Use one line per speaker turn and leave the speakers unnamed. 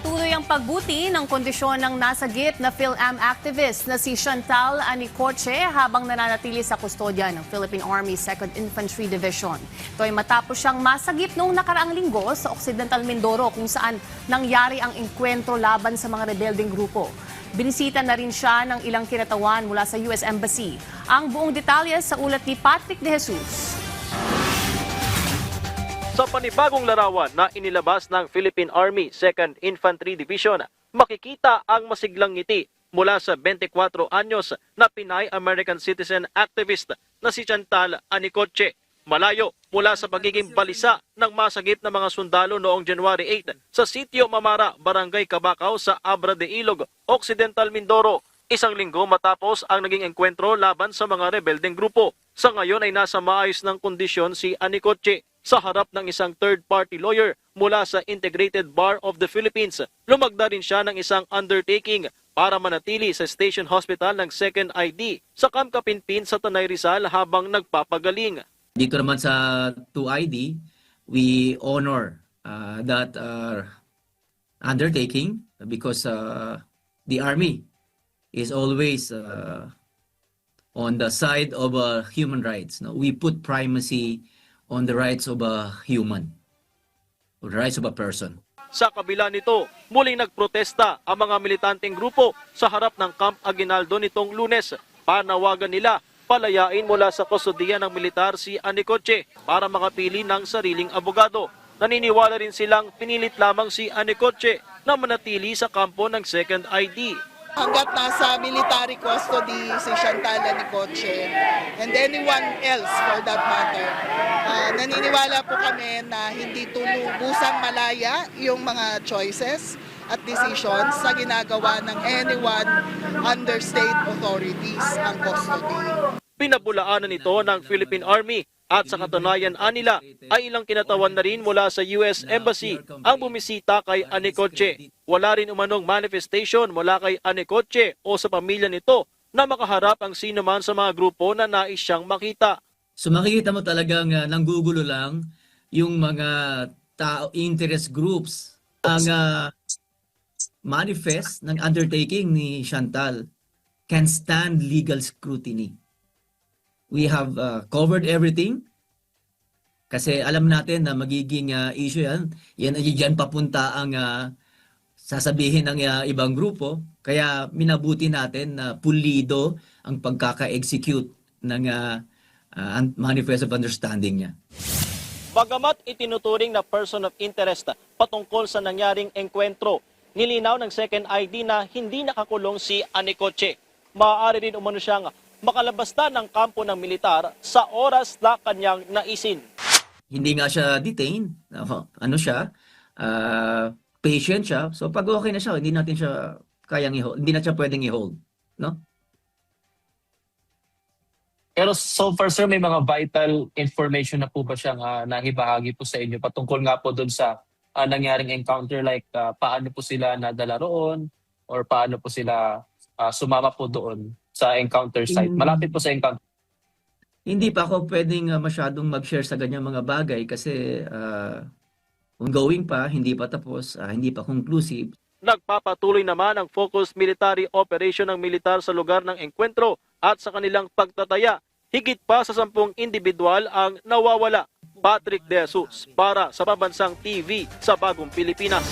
Patuloy ang pagbuti ng kondisyon ng nasagip na PhilAm activist na si Chantal Anicoche habang nananatili sa kustodya ng Philippine Army 2nd Infantry Division. Ito ay matapos siyang masagip noong nakaraang linggo sa Occidental Mindoro kung saan nangyari ang engkwentro laban sa mga rebelding grupo. Binisita na rin siya ng ilang kinatawan mula sa US Embassy. Ang buong detalye sa ulat ni Patrick De Jesus.
Sa panibagong larawan na inilabas ng Philippine Army 2nd Infantry Division, makikita ang masiglang ngiti mula sa 24 anyos na Pinay-American citizen activist na si Chantal Anicoche. Malayo mula sa pagiging balisa ng masagip na mga sundalo noong January 8 sa Sitio Mamara, Barangay Cabacao sa Abra de Ilog, Occidental Mindoro. Isang linggo matapos ang naging engkwentro laban sa mga rebeldeng grupo. Sa ngayon ay nasa maayos ng kondisyon si Anicoche sa harap ng isang third-party lawyer mula sa Integrated Bar of the Philippines. Lumagda rin siya ng isang undertaking para manatili sa Station Hospital ng 2nd ID sa Camp Kapinpin sa Tanay Rizal habang nagpapagaling.
Dito naman sa 2ID, we honor that undertaking because the Army is always on the side of human rights. No? We put primacy on the rights of a human, or the rights of a person.
Sa kabila nito, muling nagprotesta ang mga militanteng grupo sa harap ng Camp Aguinaldo nitong Lunes. Panawagan nila palayain mula sa kustodiya ng militar si Anicoche para makapili ng sariling abogado. Naniniwala rin silang pinilit lamang si Anicoche na manatili sa kampo ng 2nd ID.
Hanggat nasa military custody si Chantal Anicoche and anyone else for that matter, naniniwala po kami na hindi tulubusang malaya yung mga choices at decisions sa ginagawa ng anyone under state authorities ang custody.
Pinabulaanan ito ng Philippine Army at sa katunayan anila ay ilang kinatawan na rin mula sa US Embassy ang bumisita kay Anicoche. Wala rin umanong manifestation mula kay Anicoche o sa pamilya nito na makaharap ang sino man sa mga grupo na nais siyang makita.
So makikita mo talagang nanggugulo lang yung mga interest groups. Ang manifest ng undertaking ni Chantal can stand legal scrutiny. We have covered everything kasi alam natin na magiging issue yan. Yan papunta ang sasabihin ng ibang grupo. Kaya minabuti natin na pulido ang pagkaka-execute ng manifest of understanding niya.
Bagamat itinuturing na person of interest patungkol sa nangyaring engkwentro, nilinaw ng 2nd ID na hindi nakakulong si Anicoche. Maaari rin umano siyang makalabasta ng kampo ng militar sa oras na kanyang naisin.
Hindi nga siya detained. Ano siya? Patient siya. So pag okay na siya, hindi natin siya kayang i-hold. Hindi na siya pwedeng i-hold. No?
Pero so far sir, may mga vital information na po ba siyang nahibahagi po sa inyo patungkol nga po doon sa nangyaring encounter, like paano po sila nadala roon or paano po sila sumama po doon sa encounter site? Malapit po sa encounter.
Hindi pa ako pwedeng masyadong mag-share sa ganyang mga bagay kasi ongoing pa, hindi pa tapos, hindi pa conclusive.
Nagpapatuloy naman ang focused military operation ng militar sa lugar ng engkwentro at sa kanilang pagtataya. Higit pa sa 10 individual ang nawawala. Patrick De Jesus para sa Pambansang TV sa Bagong Pilipinas.